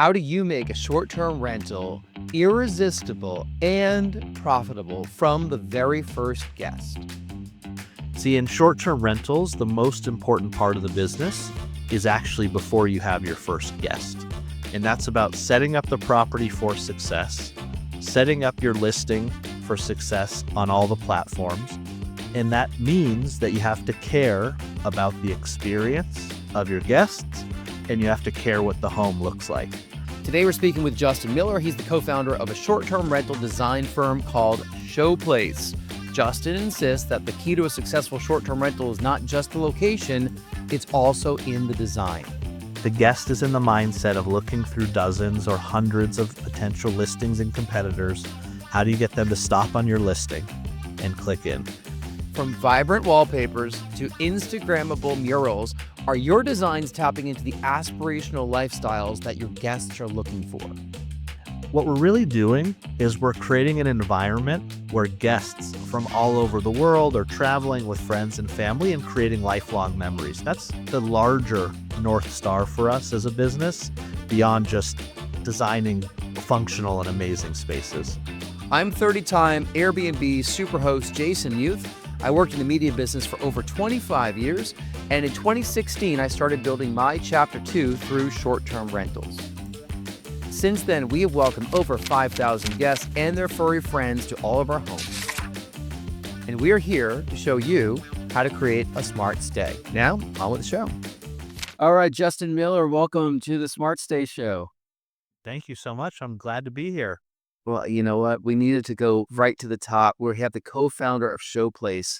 How do you make a short-term rental irresistible and profitable from the very first guest? See, in short-term rentals, the most important part of the business is actually before you have your first guest. And that's about setting up the property for success, setting up your listing for success on all the platforms. And that means that you have to care about the experience of your guests, and you have to care what the home looks like. Today we're speaking with Justin Miller. He's the co-founder of a short-term rental design firm called Showplace. Justin insists that the key to a successful short-term rental is not just the location, it's also in the design. The guest is in the mindset of looking through dozens or hundreds of potential listings and competitors. How do you get them to stop on your listing and click in? From vibrant wallpapers to Instagrammable murals, are your designs tapping into the aspirational lifestyles that your guests are looking for? What we're really doing is we're creating an environment where guests from all over the world are traveling with friends and family and creating lifelong memories. That's the larger North Star for us as a business, beyond just designing functional and amazing spaces. I'm 30-time Airbnb superhost Jason Muth. I worked in the media business for over 25 years, and in 2016, I started building my Chapter 2 through short-term rentals. Since then, we have welcomed over 5,000 guests and their furry friends to all of our homes. And we are here to show you how to create a smart stay. Now, on with the show. All right, Justin Miller, welcome to the Smart Stay Show. Thank you so much. I'm glad to be here. Well, you know what? We needed to go right to the top. We have the co-founder of Showplace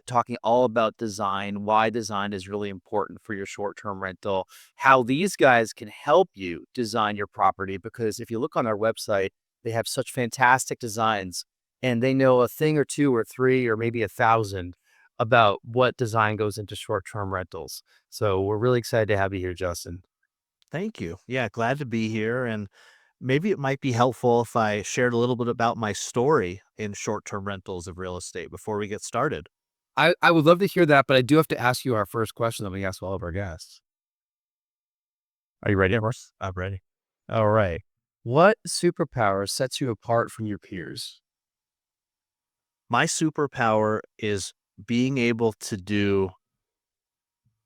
talking all about design, why design is really important for your short-term rental, how these guys can help you design your property. Because if you look on our website, they have such fantastic designs, and they know a thing or two or three or maybe 1,000 about what design goes into short-term rentals. So we're really excited to have you here, Justin. Thank you. Yeah, glad to be here. And maybe it might be helpful if I shared a little bit about my story in short-term rentals of real estate before we get started. I would love to hear that, but I do have to ask you our first question that we ask all of our guests. Are you ready? Of course, I'm ready. All right. What superpower sets you apart from your peers? My superpower is being able to do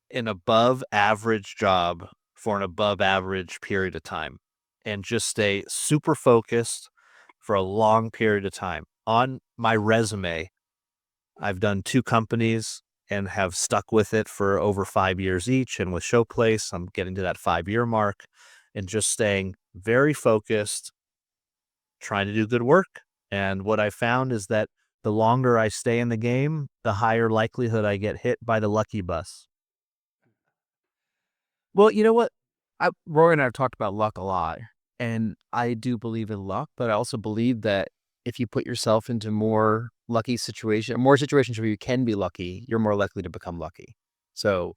an above average job for an above average period of time and just stay super focused for a long period of time. On my resume, I've done 2 companies and have stuck with it for over 5 years each. And with Showplace, I'm getting to that 5-year mark and just staying very focused, trying to do good work. And what I found is that the longer I stay in the game, the higher likelihood I get hit by the lucky bus. Well, you know what? Rory and I have talked about luck a lot, and I do believe in luck, but I also believe that if you put yourself into more situations where you can be lucky, you're more likely to become lucky. So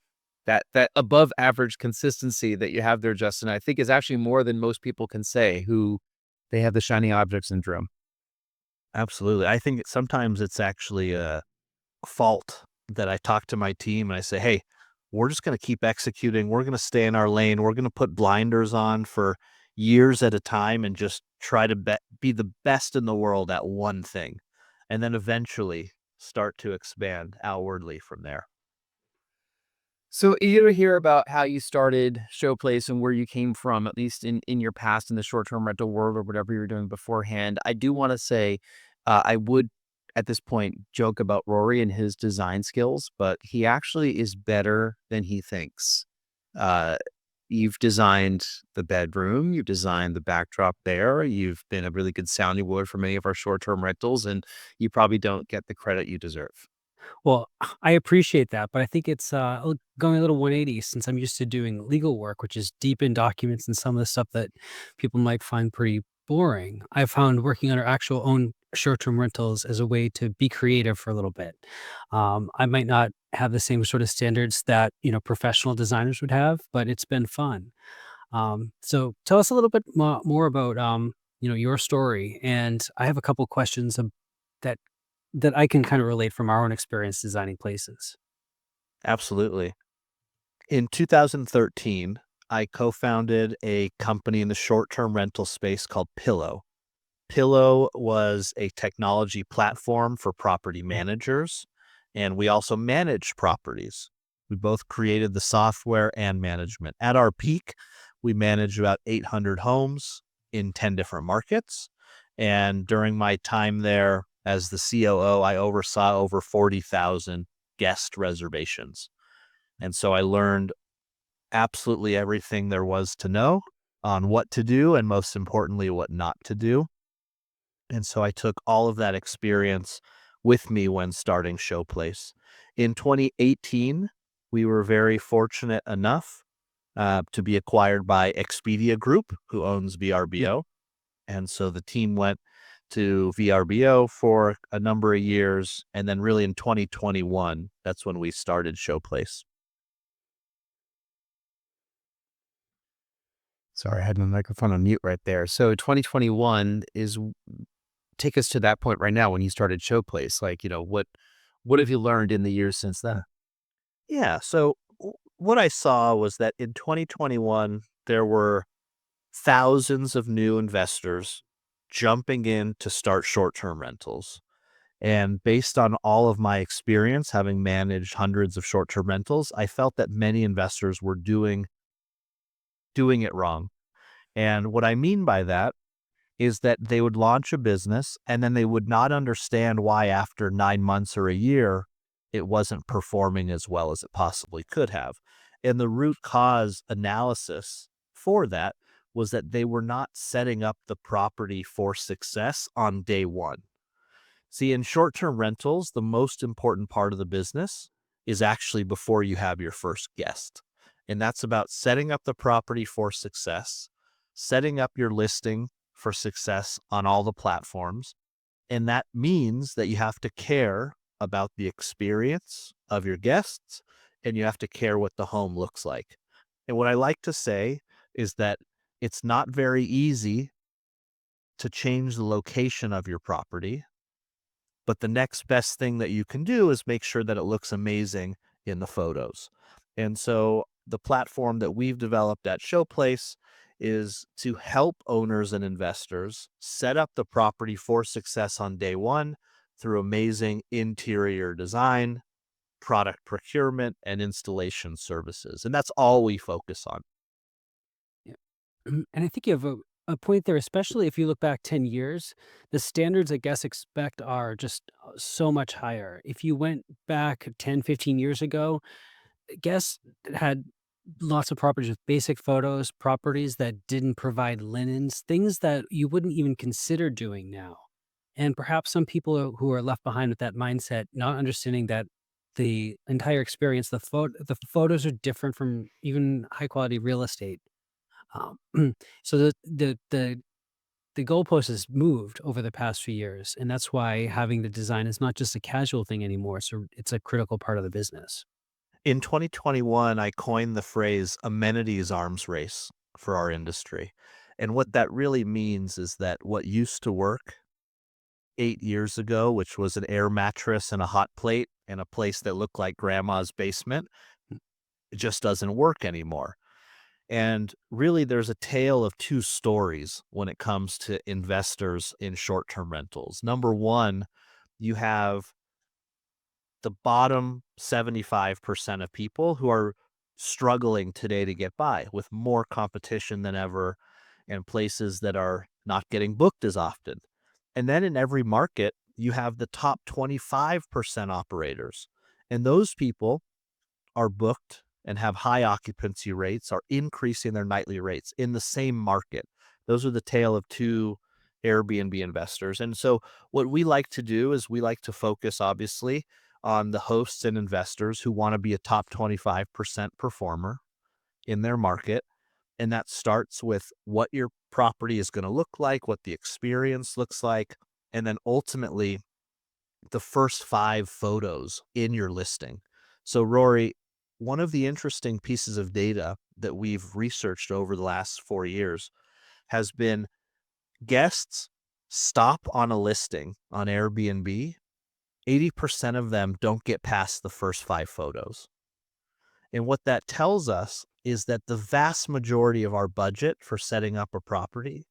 that above average consistency that you have there, Justin, I think is actually more than most people can say who they have the shiny object syndrome. Absolutely. I think sometimes it's actually a fault that I talk to my team and I say, hey, we're just going to keep executing. We're going to stay in our lane. We're going to put blinders on for years at a time and just try to be the best in the world at one thing. And then eventually start to expand outwardly from there. So eager to hear about how you started Showplace and where you came from, at least in your past in the short-term rental world or whatever you were doing beforehand. I do want to say I would, at this point, joke about Rory and his design skills, but he actually is better than he thinks. Uh, you've designed the bedroom, you've designed the backdrop there, you've been a really good sounding board for many of our short-term rentals, and you probably don't get the credit you deserve. Well, I appreciate that, but I think it's going a little 180 since I'm used to doing legal work, which is deep in documents and some of the stuff that people might find pretty boring. I found working on our actual own short-term rentals as a way to be creative for a little bit. I might not have the same sort of standards that professional designers would have, but it's been fun. So tell us a little bit more about your story, and I have a couple questions that that I can kind of relate from our own experience designing places. Absolutely. In 2013, I co-founded a company in the short-term rental space called Pillow. Pillow was a technology platform for property managers, and we also manage properties. We both created the software and management. At our peak, we managed about 800 homes in 10 different markets. And during my time there as the COO, I oversaw over 40,000 guest reservations. And so I learned absolutely everything there was to know on what to do and most importantly, what not to do. And so I took all of that experience with me when starting Showplace. In 2018, we were very fortunate enough to be acquired by Expedia Group, who owns Yeah. VRBO. And so the team went to VRBO for a number of years. And then, really, in 2021, that's when we started Showplace. Sorry, I had my microphone on mute right there. So 2021 is take us to that point right now when you started Showplace. Like, what have you learned in the years since then? Yeah. So, what I saw was that in 2021, there were thousands of new investors jumping in to start short-term rentals. And based on all of my experience, having managed hundreds of short-term rentals, I felt that many investors were doing it wrong. And what I mean by that is that they would launch a business and then they would not understand why after 9 months or a year, it wasn't performing as well as it possibly could have. And the root cause analysis for that was that they were not setting up the property for success on day one. See, in short term rentals, the most important part of the business is actually before you have your first guest. And that's about setting up the property for success, setting up your listing for success on all the platforms. And that means that you have to care about the experience of your guests and you have to care what the home looks like. And what I like to say is that it's not very easy to change the location of your property, but the next best thing that you can do is make sure that it looks amazing in the photos. And so the platform that we've developed at Showplace is to help owners and investors set up the property for success on day one through amazing interior design, product procurement, and installation services. And that's all we focus on. Yeah. And I think you have a point there, especially if you look back 10 years, the standards that guests expect are just so much higher. If you went back 10, 15 years ago, guests had lots of properties with basic photos, properties that didn't provide linens, things that you wouldn't even consider doing now. And perhaps some people who are left behind with that mindset, not understanding that the entire experience, the photos are different from even high quality real estate. Um, so the goalpost has moved over the past few years, and that's why having the design is not just a casual thing anymore. So it's a critical part of the business. In 2021, I coined the phrase amenities arms race for our industry. And what that really means is that what used to work 8 years ago, which was an air mattress and a hot plate and a place that looked like grandma's basement, it just doesn't work anymore. And really, there's a tale of two stories when it comes to investors in short term rentals. Number one, you have the bottom 75% of people who are struggling today to get by with more competition than ever and places that are not getting booked as often. And then in every market, you have the top 25% operators. And those people are booked and have high occupancy rates, are increasing their nightly rates in the same market. Those are the tale of two Airbnb investors. And so what we like to do is we like to focus obviously on the hosts and investors who want to be a top 25% performer in their market. And that starts with what your property is going to look like, what the experience looks like, and then ultimately the first 5 photos in your listing. So, Rory, one of the interesting pieces of data that we've researched over the last 4 years has been guests stop on a listing on Airbnb. 80% of them don't get past the first 5 photos. And what that tells us is that the vast majority of our budget for setting up a property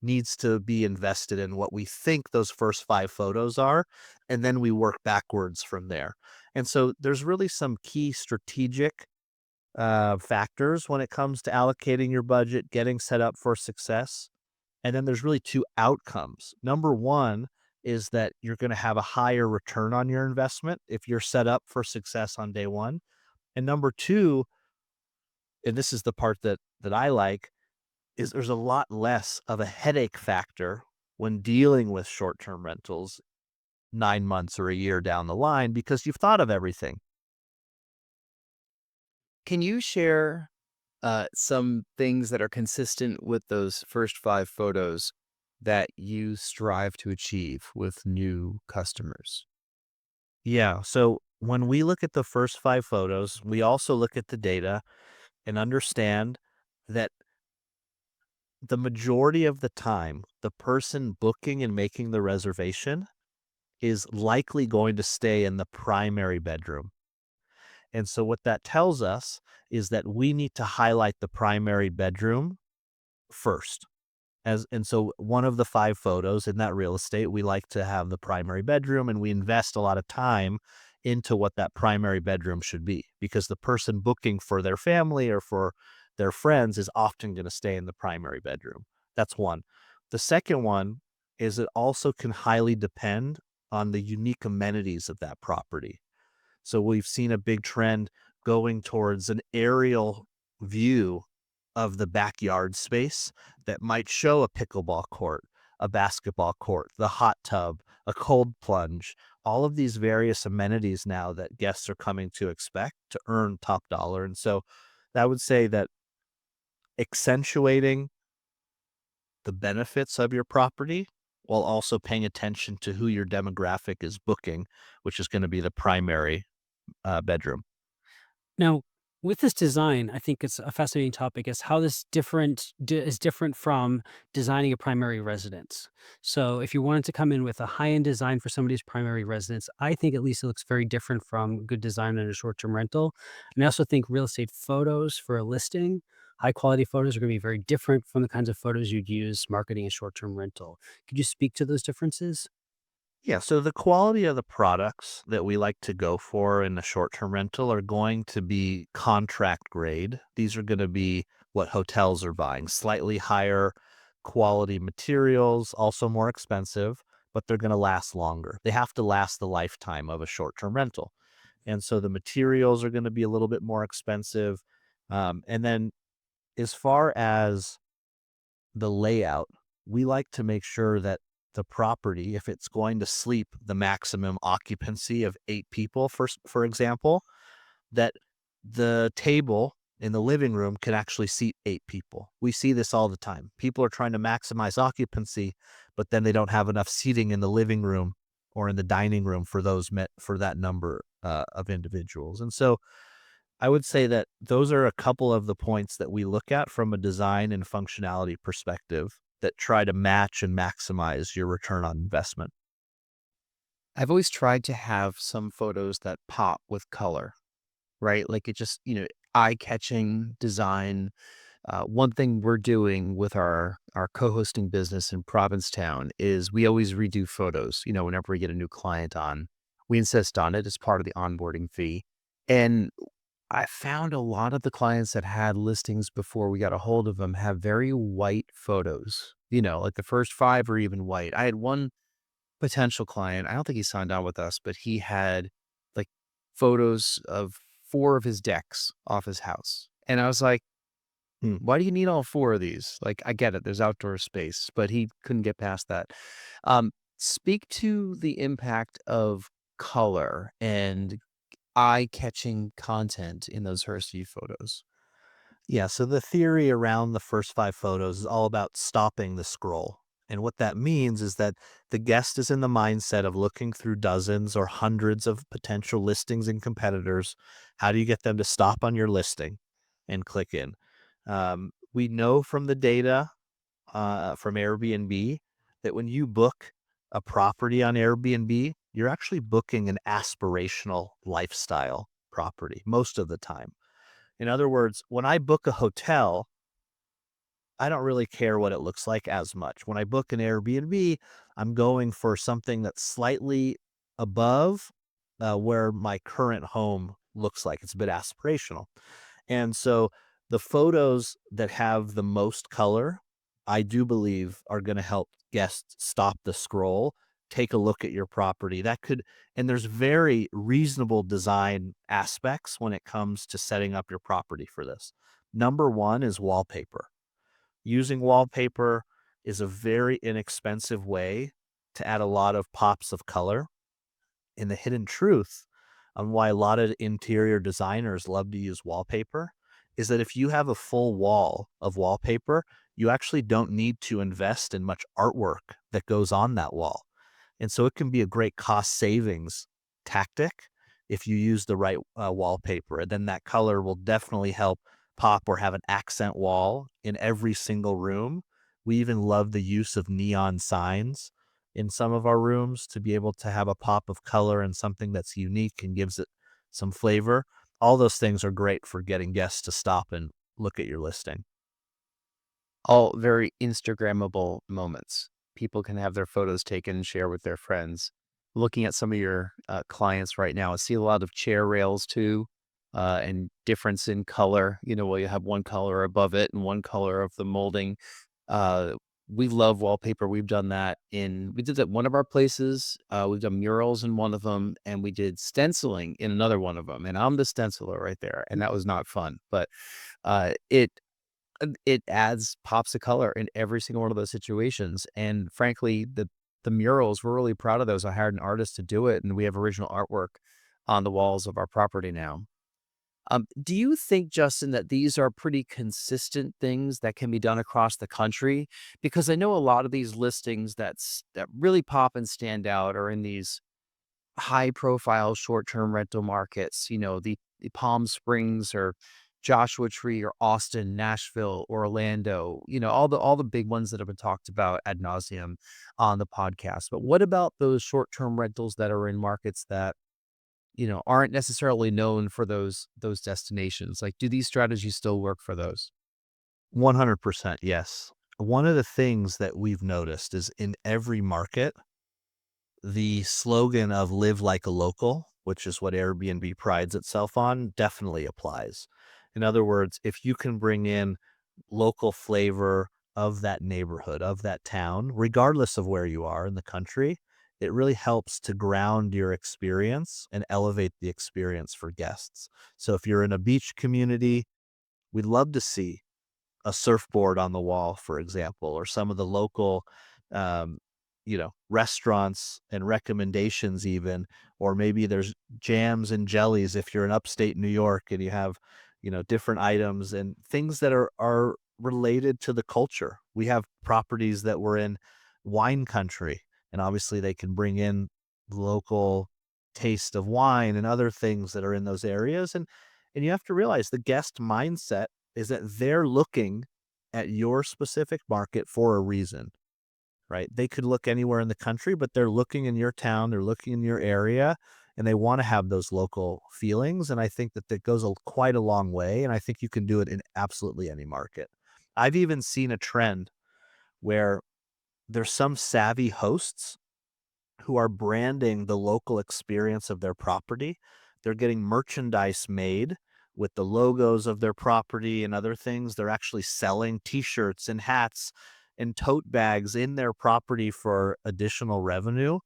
needs to be invested in what we think those first 5 photos are, and then we work backwards from there. And so there's really some key strategic factors when it comes to allocating your budget, getting set up for success. And then there's really 2 outcomes. Number 1 is that you're gonna have a higher return on your investment if you're set up for success on day 1. And number 2, and this is the part that I like, is there's a lot less of a headache factor when dealing with short-term rentals 9 months or a year down the line because you've thought of everything. Can you share some things that are consistent with those first 5 photos that you strive to achieve with new customers? Yeah, so when we look at the first 5 photos, we also look at the data and understand that the majority of the time, the person booking and making the reservation is likely going to stay in the primary bedroom. And so what that tells us is that we need to highlight the primary bedroom first. And so one of the 5 photos in that real estate, we like to have the primary bedroom, and we invest a lot of time into what that primary bedroom should be because the person booking for their family or for their friends is often going to stay in the primary bedroom. That's one. The second one is it also can highly depend on the unique amenities of that property. So we've seen a big trend going towards an aerial view of the backyard space that might show a pickleball court, a basketball court, the hot tub, a cold plunge, all of these various amenities now that guests are coming to expect to earn top dollar. And so I would say that accentuating the benefits of your property while also paying attention to who your demographic is booking, which is going to be the primary bedroom. Now, with this design, I think it's a fascinating topic is how this is different from designing a primary residence. So, if you wanted to come in with a high-end design for somebody's primary residence, I think at least it looks very different from good design in a short-term rental. And I also think real estate photos for a listing, high-quality photos are going to be very different from the kinds of photos you'd use marketing a short-term rental. Could you speak to those differences? Yeah, so the quality of the products that we like to go for in the short-term rental are going to be contract grade. These are going to be what hotels are buying, slightly higher quality materials, also more expensive, but they're going to last longer. They have to last the lifetime of a short-term rental. And so the materials are going to be a little bit more expensive. And then as far as the layout, we like to make sure that the property, if it's going to sleep the maximum occupancy of 8 people, for example, that the table in the living room can actually seat 8 people. We see this all the time. People are trying to maximize occupancy, but then they don't have enough seating in the living room or in the dining room for those met for that number of individuals. And so I would say that those are a couple of the points that we look at from a design and functionality perspective that try to match and maximize your return on investment. I've always tried to have some photos that pop with color, right? Like it just, eye-catching design. One thing we're doing with our co-hosting business in Provincetown is we always redo photos. Whenever we get a new client on, we insist on it as part of the onboarding fee. And I found a lot of the clients that had listings before we got a hold of them have very white photos. Like the first 5 are even white. I had one potential client. I don't think he signed on with us, but he had like photos of 4 of his decks off his house. And I was like, why do you need all 4 of these? Like, I get it, there's outdoor space, but he couldn't get past that. Speak to the impact of color and eye-catching content in those first few photos. Yeah, so the theory around the first 5 photos is all about stopping the scroll. And what that means is that the guest is in the mindset of looking through dozens or hundreds of potential listings and competitors. How do you get them to stop on your listing and click in? We know from the data from Airbnb that when you book a property on Airbnb, you're actually booking an aspirational lifestyle property most of the time. In other words, when I book a hotel, I don't really care what it looks like as much. When I book an Airbnb, I'm going for something that's slightly above where my current home looks like. It's a bit aspirational. And so the photos that have the most color, I do believe are going to help guests stop the scroll, take a look at your property. That could, and there's very reasonable design aspects when it comes to setting up your property for this. Number one is wallpaper. Using wallpaper is a very inexpensive way to add a lot of pops of color. And the hidden truth on why a lot of interior designers love to use wallpaper is that if you have a full wall of wallpaper, you actually don't need to invest in much artwork that goes on that wall. And so it can be a great cost savings tactic if you use the right wallpaper. And then that color will definitely help pop or have an accent wall in every single room. We even love the use of neon signs in some of our rooms to be able to have a pop of color and something that's unique and gives it some flavor. All those things are great for getting guests to stop and look at your listing. All very Instagrammable moments. People can have their photos taken and share with their friends. Looking at some of your clients right now, I see a lot of chair rails too, and difference in color. Where you have one color above it and one color of the molding. Uh, we love wallpaper. We did that at one of our places. We've done murals in one of them, and we did stenciling in another one of them. And I'm the stenciler right there, and that was not fun. But it adds pops of color in every single one of those situations, and frankly, the murals, we're really proud of those. I hired an artist to do it, and we have original artwork on the walls of our property now. Do you think, Justin, that these are pretty consistent things that can be done across the country? Because I know a lot of these listings that really pop and stand out are in these high profile short-term rental markets, the Palm Springs or Joshua Tree or Austin, Nashville, Orlando, all the big ones that have been talked about ad nauseum on the podcast. But what about those short-term rentals that are in markets that, aren't necessarily known for those destinations? Like, do these strategies still work for those? 100% yes. One of the things that we've noticed is in every market, the slogan of live like a local, which is what Airbnb prides itself on, definitely applies. In other words, if you can bring in local flavor of that neighborhood, of that town, regardless of where you are in the country, it really helps to ground your experience and elevate the experience for guests. So if you're in a beach community, we'd love to see a surfboard on the wall, for example, or some of the local, um, restaurants and recommendations even, or maybe there's jams and jellies if you're in upstate New York and you have, different items and things that are related to the culture. We have properties that were in wine country, and obviously they can bring in local taste of wine and other things that are in those areas. And you have to realize the guest mindset is that they're looking at your specific market for a reason, right? They could look anywhere in the country, but they're looking in your town, they're looking in your area, and they want to have those local feelings. And I think that that goes quite a long way. And I think you can do it in absolutely any market. I've even seen a trend where there's some savvy hosts who are branding the local experience of their property. They're getting merchandise made with the logos of their property and other things. They're actually selling t-shirts and hats and tote bags in their property for additional revenue.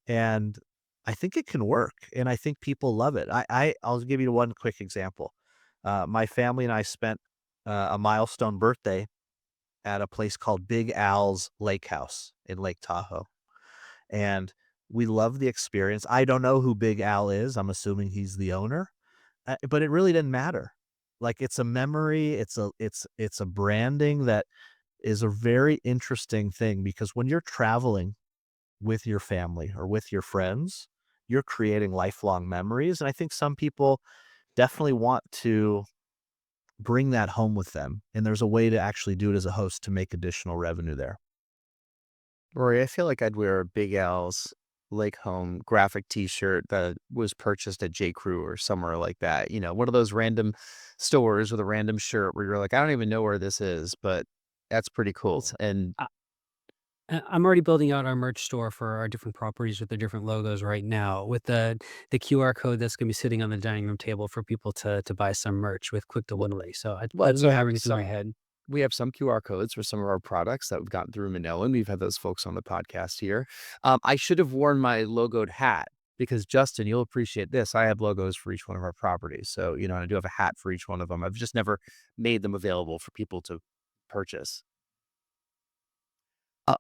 And I think it can work. And I think people love it. I'll give you one quick example. My family and I spent a milestone birthday at a place called Big Al's Lake House in Lake Tahoe. And we love the experience. I don't know who Big Al is. I'm assuming he's the owner, but it really didn't matter. Like, it's a memory. It's a branding that is a very interesting thing because when you're traveling with your family or with your friends, you're creating lifelong memories. And I think some people definitely want to bring that home with them. And there's a way to actually do it as a host to make additional revenue there. Rory, I feel like I'd wear Big Al's Lake Home graphic T-shirt that was purchased at J. Crew or somewhere like that. One of those random stores with a random shirt where you're like, I don't even know where this is, but that's pretty cool. It's And I'm already building out our merch store for our different properties with the different logos right now with the QR code that's gonna be sitting on the dining room table for people to buy some merch with quick well, delivery. So I well, don't so have anything in my head. we have some QR codes for some of our products that we've gotten through Manila, and we've had those folks on the podcast here. I should have worn my logoed hat because Justin, you'll appreciate this. I have logos for each one of our properties. So, I do have a hat for each one of them. I've just never made them available for people to purchase. Uh,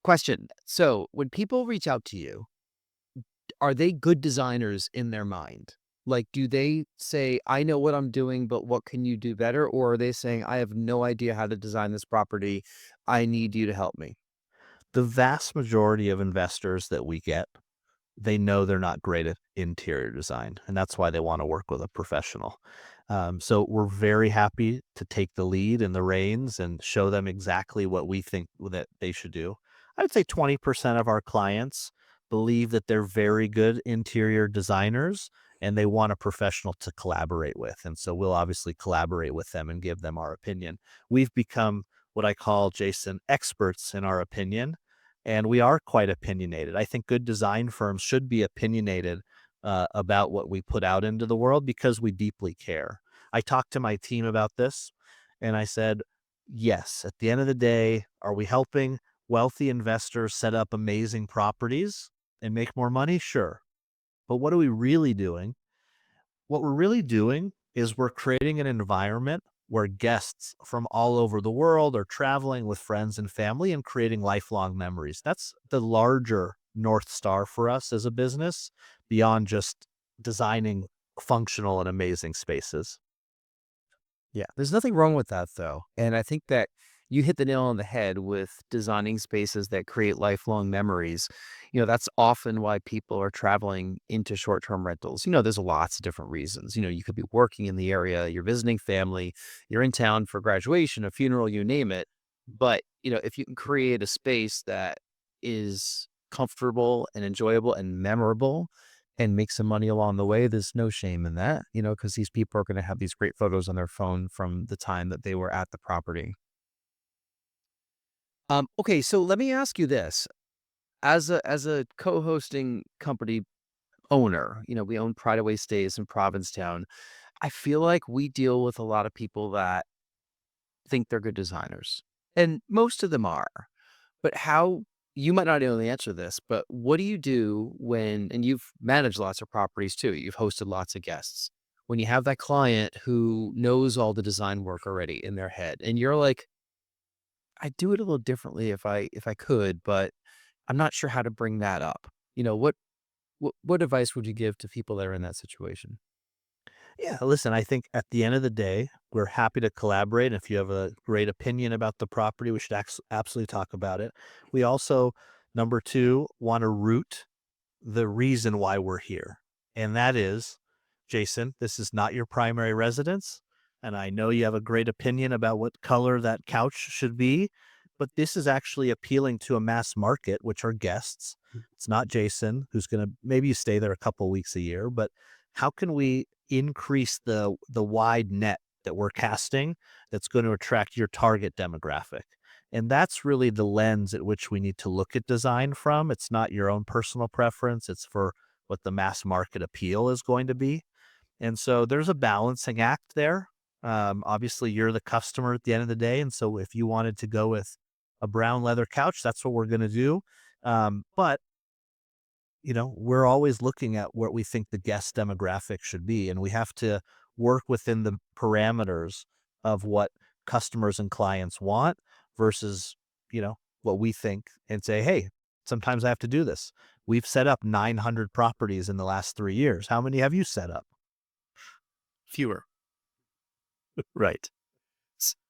Question. So when people reach out to you, are they good designers in their mind? Like, do they say, I know what I'm doing, but what can you do better? Or are they saying, I have no idea how to design this property. I need you to help me? The vast majority of investors that we get, they know they're not great at interior design, and that's why they want to work with a professional. So we're very happy to take the lead and the reins and show them exactly what we think that they should do. I would say 20% of our clients believe that they're very good interior designers and they want a professional to collaborate with. And so we'll obviously collaborate with them and give them our opinion. We've become what I call, Jason, experts in our opinion, and we are quite opinionated. I think good design firms should be opinionated about what we put out into the world because we deeply care. I talked to my team about this and I said, yes, at the end of the day, are we helping wealthy investors set up amazing properties and make more money? Sure. But what are we really doing? What we're really doing is we're creating an environment where guests from all over the world are traveling with friends and family and creating lifelong memories. That's the larger North Star for us as a business beyond just designing functional and amazing spaces. Yeah, there's nothing wrong with that though. And I think that you hit the nail on the head with designing spaces that create lifelong memories. That's often why people are traveling into short-term rentals. There's lots of different reasons. You could be working in the area, you're visiting family, you're in town for graduation, a funeral, you name it. But, if you can create a space that is comfortable and enjoyable and memorable, and make some money along the way, there's no shame in that, because these people are gonna have these great photos on their phone from the time that they were at the property. Okay, so let me ask you this. As a co-hosting company owner, we own Pride Away Stays in Provincetown. I feel like we deal with a lot of people that think they're good designers, and most of them are. But how you might not know the answer to this, but what do you do when and you've managed lots of properties too, you've hosted lots of guests. When you have that client who knows all the design work already in their head and you're like, "I'd do it a little differently if I could, but I'm not sure how to bring that up." What advice would you give to people that are in that situation? Yeah, listen, I think at the end of the day, we're happy to collaborate. If you have a great opinion about the property, we should absolutely talk about it. We also, number two, want to root the reason why we're here. And that is, Jason, this is not your primary residence. And I know you have a great opinion about what color that couch should be, but this is actually appealing to a mass market, which are guests. It's not Jason, who's going to maybe you stay there a couple weeks a year, but how can we increase the wide net that we're casting that's going to attract your target demographic? And that's really the lens at which we need to look at design from. It's not your own personal preference, it's for what the mass market appeal is going to be. And so there's a balancing act there. Obviously, you're the customer at the end of the day. And so if you wanted to go with a brown leather couch, that's what we're going to do. But we're always looking at what we think the guest demographic should be, and we have to work within the parameters of what customers and clients want versus, what we think and say, hey, sometimes I have to do this. We've set up 900 properties in the last 3 years. How many have you set up? Fewer. Right.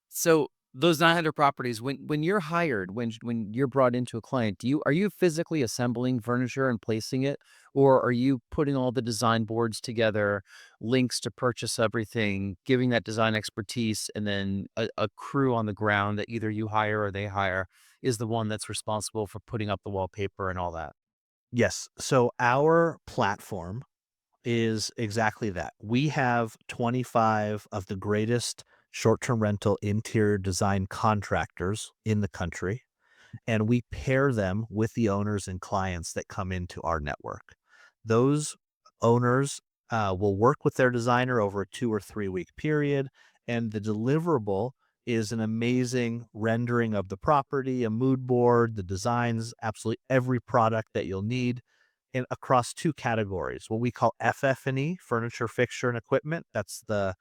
So those 900 properties, when you're hired, when you're brought into a client, are you physically assembling furniture and placing it, or are you putting all the design boards together, links to purchase everything, giving that design expertise, and then a crew on the ground that either you hire or they hire is the one that's responsible for putting up the wallpaper and all that? Yes. So our platform is exactly that. We have 25 of the greatest short-term rental interior design contractors in the country, and we pair them with the owners and clients that come into our network. Those owners will work with their designer over a 2 or 3 week period, and the deliverable is an amazing rendering of the property, a mood board, the designs, absolutely every product that you'll need in across two categories. What we call FF&E, furniture, fixture, and equipment. That's the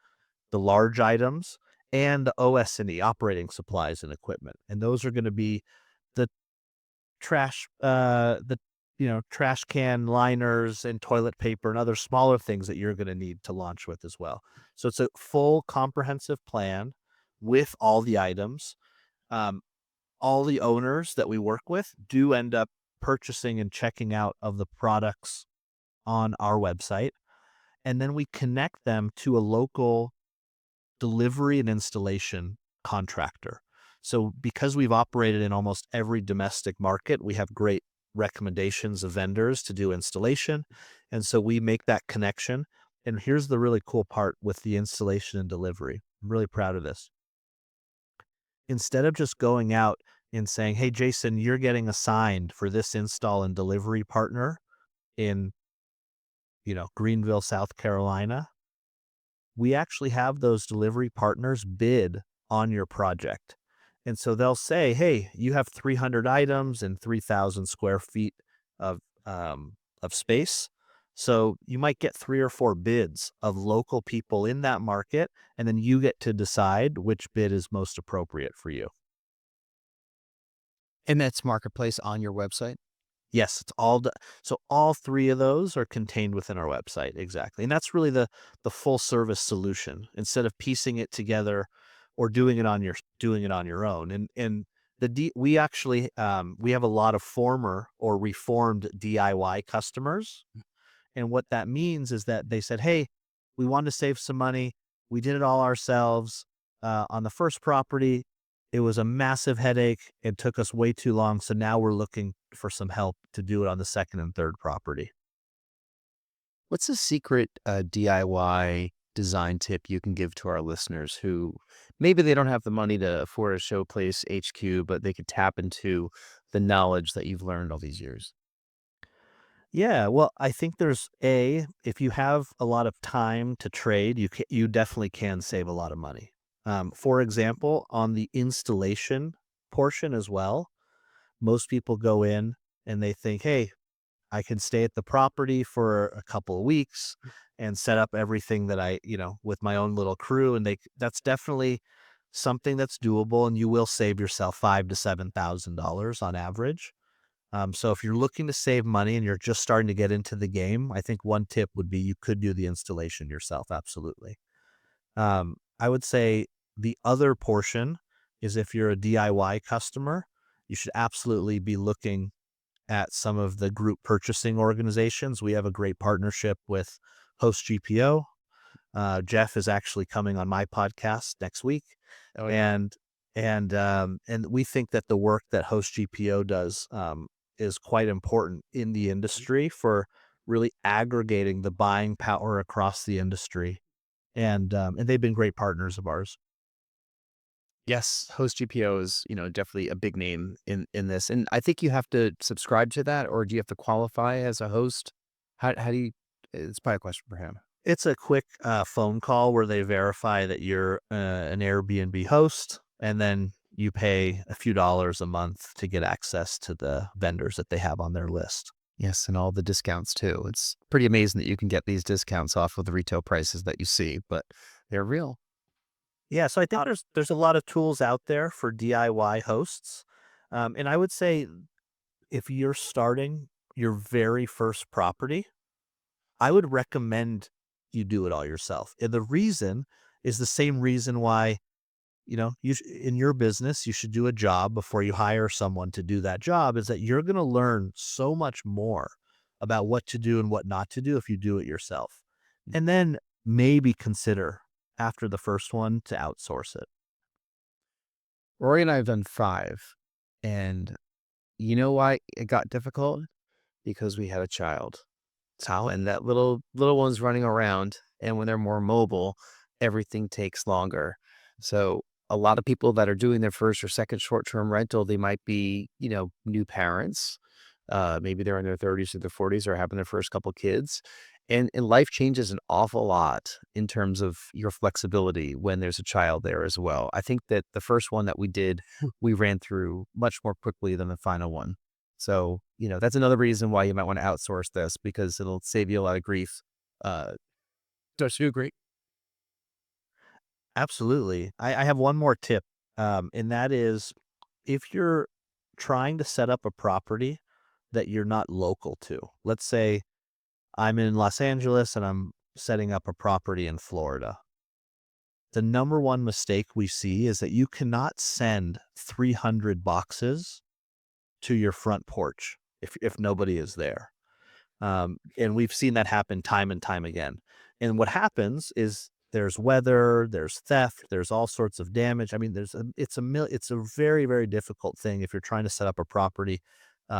large items, and the OS&E, operating supplies and equipment. And those are going to be the trash can liners and toilet paper and other smaller things that you're going to need to launch with as well. So it's a full comprehensive plan with all the items. Um, all the owners that we work with do end up purchasing and checking out of the products on our website, and then we connect them to a local delivery and installation contractor. So because we've operated in almost every domestic market, we have great recommendations of vendors to do installation. And so we make that connection. And here's the really cool part with the installation and delivery. I'm really proud of this. Instead of just going out and saying, "Hey, Jason, you're getting assigned for this install and delivery partner in, Greenville, South Carolina," we actually have those delivery partners bid on your project. And so they'll say, "Hey, you have 300 items and 3,000 square feet of of space. So you might get 3 or 4 bids of local people in that market, and then you get to decide which bid is most appropriate for you." And that's marketplace on your website? Yes, it's all so all 3 of those are contained within our website, exactly, and that's really the full service solution, instead of piecing it together or doing it on your own, and we actually, we have a lot of former or reformed DIY customers, and what that means is that they said, "Hey, we wanted to save some money. We did it all ourselves. On the first property, it was a massive headache. It took us way too long. So now we're looking for some help to do it on the second and third property." What's a secret DIY design tip you can give to our listeners who maybe they don't have the money to afford a Showplace HQ, but they could tap into the knowledge that you've learned all these years? Yeah, well, I think if you have a lot of time to trade, you definitely can save a lot of money. For example, on the installation portion as well, most people go in and they think, "Hey, I can stay at the property for a couple of weeks and set up everything that with my own little crew." And that's definitely something that's doable, and you will save yourself $5,000 to $7,000 on average. So if you're looking to save money and you're just starting to get into the game, I think one tip would be you could do the installation yourself. Absolutely. I would say the other portion is, if you're a DIY customer, you should absolutely be looking at some of the group purchasing organizations. We have a great partnership with Host GPO. Jeff is actually coming on my podcast next week, Oh, yeah. and and we think that the work that Host GPO does is quite important in the industry for really aggregating the buying power across the industry, and they've been great partners of ours. Yes, Host GPO is, definitely a big name in this. And I think you have to subscribe to that, or do you have to qualify as a host? How do you it's probably a question for him. It's a quick phone call where they verify that you're an Airbnb host, and then you pay a few dollars a month to get access to the vendors that they have on their list. Yes, and all the discounts too. It's pretty amazing that you can get these discounts off of the retail prices that you see, but they're real. Yeah, so I think there's a lot of tools out there for DIY hosts, and I would say if you're starting your very first property, I would recommend you do it all yourself. And the reason is the same reason why, in your business, you should do a job before you hire someone to do that job, is that you're going to learn so much more about what to do and what not to do if you do it yourself. And then maybe consider, after the first one, to outsource it. Rory and I have done 5, and you know why it got difficult? because we had a child. So and that little one's running around, and when they're more mobile, everything takes longer. So a lot of people that are doing their first or second short-term rental, they might be, new parents. Maybe they're in their 30s or their 40s or having their first couple kids. And life changes an awful lot in terms of your flexibility when there's a child there as well. I think that the first one that we did, we ran through much more quickly than the final one. So, that's another reason why you might want to outsource this because it'll save you a lot of grief. Uh, don't you agree? Absolutely. I have one more tip, and that is if you're trying to set up a property that you're not local to, let's say I'm in Los Angeles and I'm setting up a property in Florida. The number one mistake we see is that you cannot send 300 boxes to your front porch if nobody is there. And we've seen that happen time and time again. And what happens is there's weather, there's theft, there's all sorts of damage. I mean, it's a very, very difficult thing if you're trying to set up a property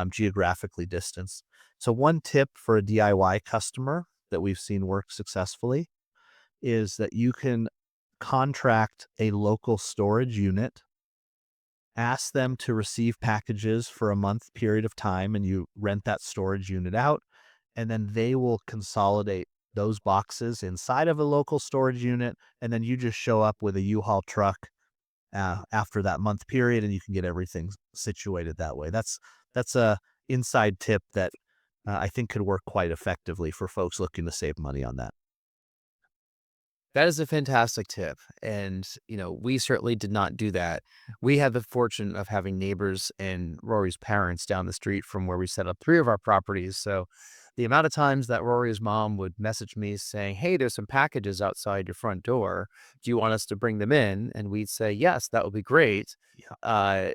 geographically distanced. So one tip for a DIY customer that we've seen work successfully is that you can contract a local storage unit, ask them to receive packages for a month period of time, and you rent that storage unit out, and then they will consolidate those boxes inside of a local storage unit, and then you just show up with a U-Haul truck after that month period, and you can get everything situated that way. That's a inside tip that I think could work quite effectively for folks looking to save money on that. That is a fantastic tip. And, we certainly did not do that. We had the fortune of having neighbors and Rory's parents down the street from where we set up three of our properties. So the amount of times that Rory's mom would message me saying, "Hey, there's some packages outside your front door. Do you want us to bring them in?" And we'd say, "Yes, that would be great." Yeah.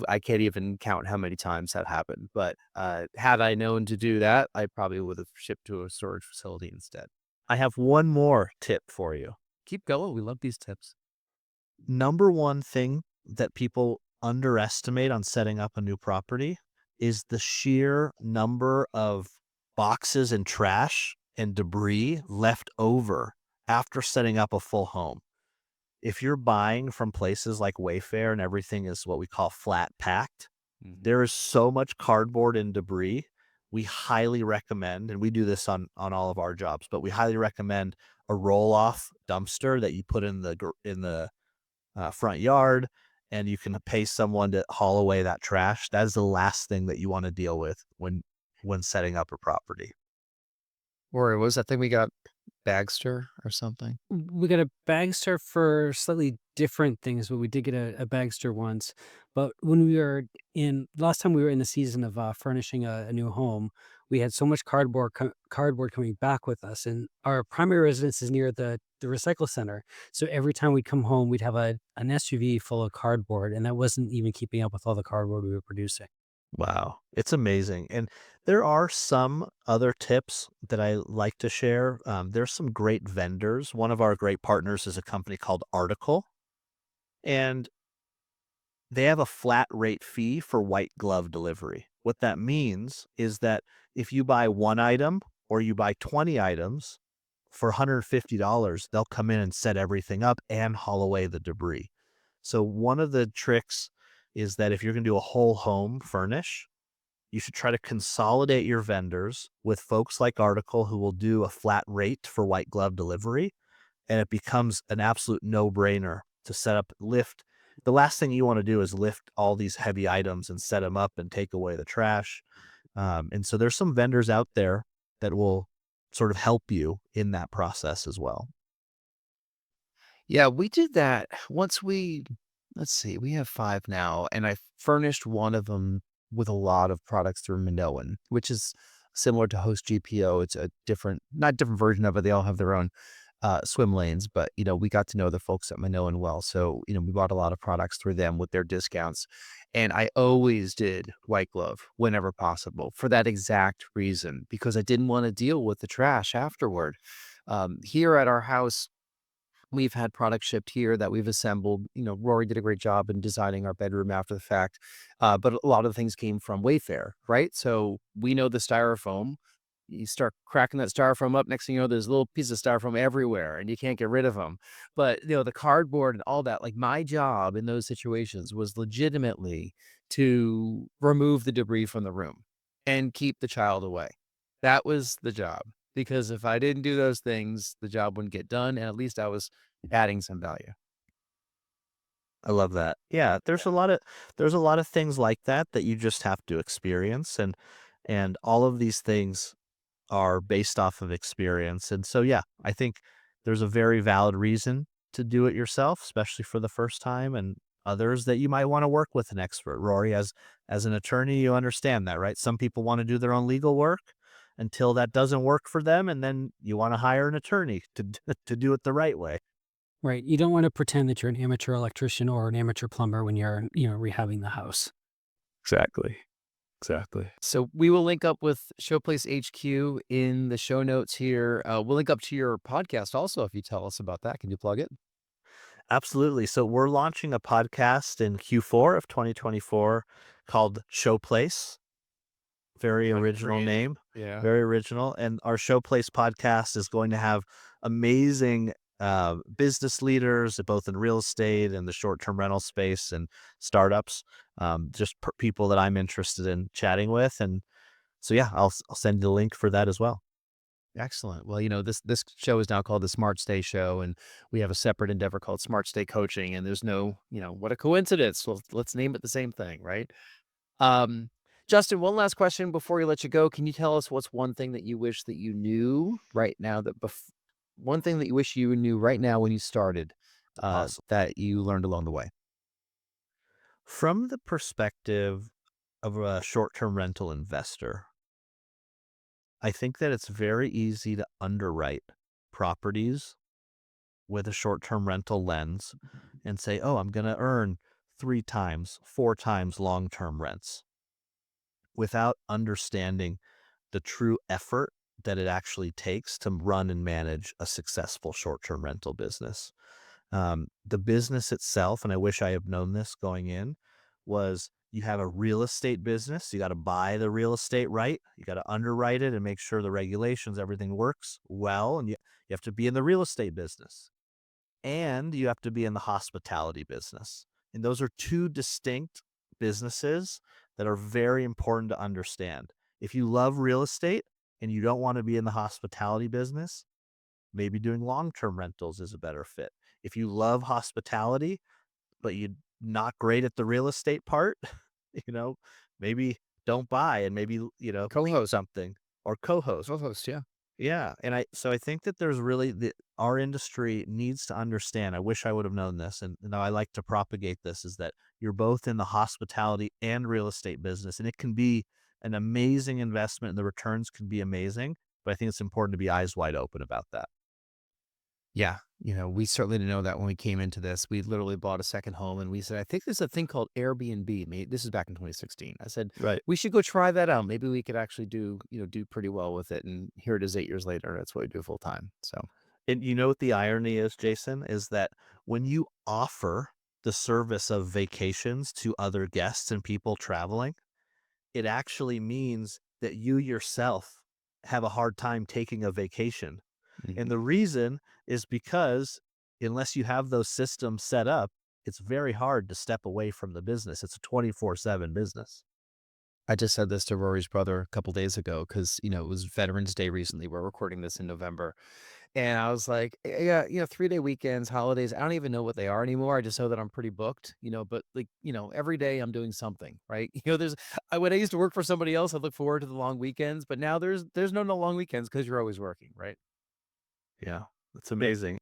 I can't even count how many times that happened. But had I known to do that, I probably would have shipped to a storage facility instead. I have one more tip for you. Keep going. We love these tips. Number one thing that people underestimate on setting up a new property is the sheer number of boxes and trash and debris left over after setting up a full home. If you're buying from places like Wayfair and everything is what we call flat packed, Mhm. there is so much cardboard and debris. We highly recommend, and we do this on all of our jobs, but we highly recommend a roll off dumpster that you put in the front yard, and you can pay someone to haul away that trash. That is the last thing that you want to deal with when setting up a property. Or was that thing we got Bagster or something? We got a Bagster for slightly different things, but we did get a Bagster once. But when we were in last time we were in the season of furnishing a new home, we had so much cardboard coming back with us, and our primary residence is near the recycle center. So every time we'd come home, we'd have an SUV full of cardboard, and that wasn't even keeping up with all the cardboard we were producing. Wow, it's amazing. And there are some other tips that I like to share. There's some great vendors. One of our great partners is a company called Article, and they have a flat rate fee for white glove delivery. What that means is that if you buy one item or you buy 20 items for $150, they'll come in and set everything up and haul away the debris. So one of the tricks is that if you're going to do a whole home furnish, you should try to consolidate your vendors with folks like Article who will do a flat rate for white glove delivery, and it becomes an absolute no-brainer to set up, lift. The last thing you want to do is lift all these heavy items and set them up and take away the trash. And so there's some vendors out there that will sort of help you in that process as well. Yeah, we did that once let's see, we have 5 now, and I furnished one of them with a lot of products through Minoan, which is similar to Host GPO. It's a different not different version of it, they all have their own, swim lanes, but, we got to know the folks at Minoan well, so, we bought a lot of products through them with their discounts, and I always did white glove whenever possible for that exact reason, because I didn't wanna deal with the trash afterward. Here at our house We've had products shipped here that we've assembled. Rory did a great job in designing our bedroom after the fact, but a lot of the things came from Wayfair, right? So we know the styrofoam. You start cracking that styrofoam up, next thing you know, there's little pieces of styrofoam everywhere, and you can't get rid of them. But, the cardboard and all that, like, my job in those situations was legitimately to remove the debris from the room and keep the child away. That was the job, because if I didn't do those things, the job wouldn't get done, and at least I was adding some value. I love that. Yeah, there's a lot of things like that that you just have to experience, and all of these things are based off of experience. And so yeah, I think there's a very valid reason to do it yourself, especially for the first time, and others that you might want to work with an expert. Rory, as an attorney, you understand that, right? Some people want to do their own legal work until that doesn't work for them, and then you want to hire an attorney to do it the right way. Right. You don't want to pretend that you're an amateur electrician or an amateur plumber when you're, rehabbing the house. Exactly. Exactly. So we will link up with Showplace HQ in the show notes here. We'll link up to your podcast also if you tell us about that. Can you plug it? Absolutely. So we're launching a podcast in Q4 of 2024 called Showplace. Very Kind of original creative. name, Yeah. very original. And our Showplace podcast is going to have amazing business leaders, both in real estate and the short-term rental space and startups, just people that I'm interested in chatting with. And so, yeah, I'll send you the link for that as well. Excellent. Well, this show is now called the Smart Stay Show, and we have a separate endeavor called Smart Stay Coaching. And there's no, what a coincidence. Well, let's name it the same thing, right? Um, Justin, one last question before we let you go. Can you tell us what's one thing that you wish that you knew right now one thing that you wish you knew right now when you started, Awesome. that you learned along the way? From the perspective of a short-term rental investor, I think that it's very easy to underwrite properties with a short-term rental lens and say, oh, I'm going to earn 3 times, 4 times long-term rents without understanding the true effort that it actually takes to run and manage a successful short-term rental business. The business itself, and I wish I had known this going in, was you have a real estate business. You got to buy the real estate right. You got to underwrite it and make sure the regulations, everything works well. And you have to be in the real estate business, and you have to be in the hospitality business. And those are two distinct businesses that are very important to understand. If you love real estate and you don't want to be in the hospitality business, maybe doing long-term rentals is a better fit. If you love hospitality, but you're not great at the real estate part, you know, maybe don't buy and maybe, lead Co-host. something or co-host. Co-host, yeah. Yeah, and I think that there's really our industry needs to understand. I wish I would have known this, and I like to propagate this, is that you're both in the hospitality and real estate business, and it can be an amazing investment, and the returns can be amazing. But I think it's important to be eyes wide open about that. Yeah. We certainly didn't know that when we came into this. We literally bought a second home and we said, I think there's a thing called Airbnb. This is back in 2016. I said, Right. we should go try that out. Maybe we could actually do pretty well with it. And here it is 8 years later. That's what we do full time. So And you know what the irony is, Jason, is that when you offer the service of vacations to other guests and people traveling, it actually means that you yourself have a hard time taking a vacation. And mhm. the reason is because unless you have those systems set up, it's very hard to step away from the business. It's a 24/7 business. I just said this to Rory's brother a couple days ago because, it was Veterans Day recently. We're recording this in November. And I was like, yeah, 3-day weekends, holidays, I don't even know what they are anymore. I just know that I'm pretty booked, but like, every day I'm doing something, right? When I used to work for somebody else, I look forward to the long weekends, but now there's no long weekends because you're always working, right? Yeah, that's amazing.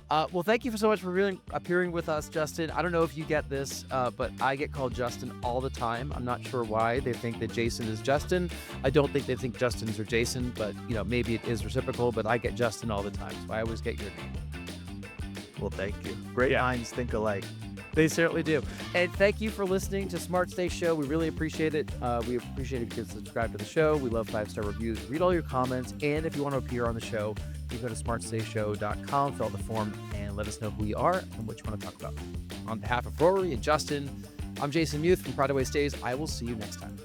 Well, thank you so much for appearing with us, Justin. I don't know if you get this, but I get called Justin all the time. I'm not sure why they think that Jason is Justin. I don't think they think Justins are Jason, but maybe it is reciprocal. But I get Justin all the time, so I always get your name. Well, thank you. Great Yeah. minds think alike. They certainly do. And thank you for listening to Smart Stay Show. We really appreciate it. We appreciate if you could subscribe to the show. We love 5-star reviews. Read all your comments. And if you want to appear on the show, you go to smartstayshow.com, fill out the form, and let us know who you are and what you want to talk about. On behalf of Rory and Justin, I'm Jason Muth from Product Stays. I will see you next time.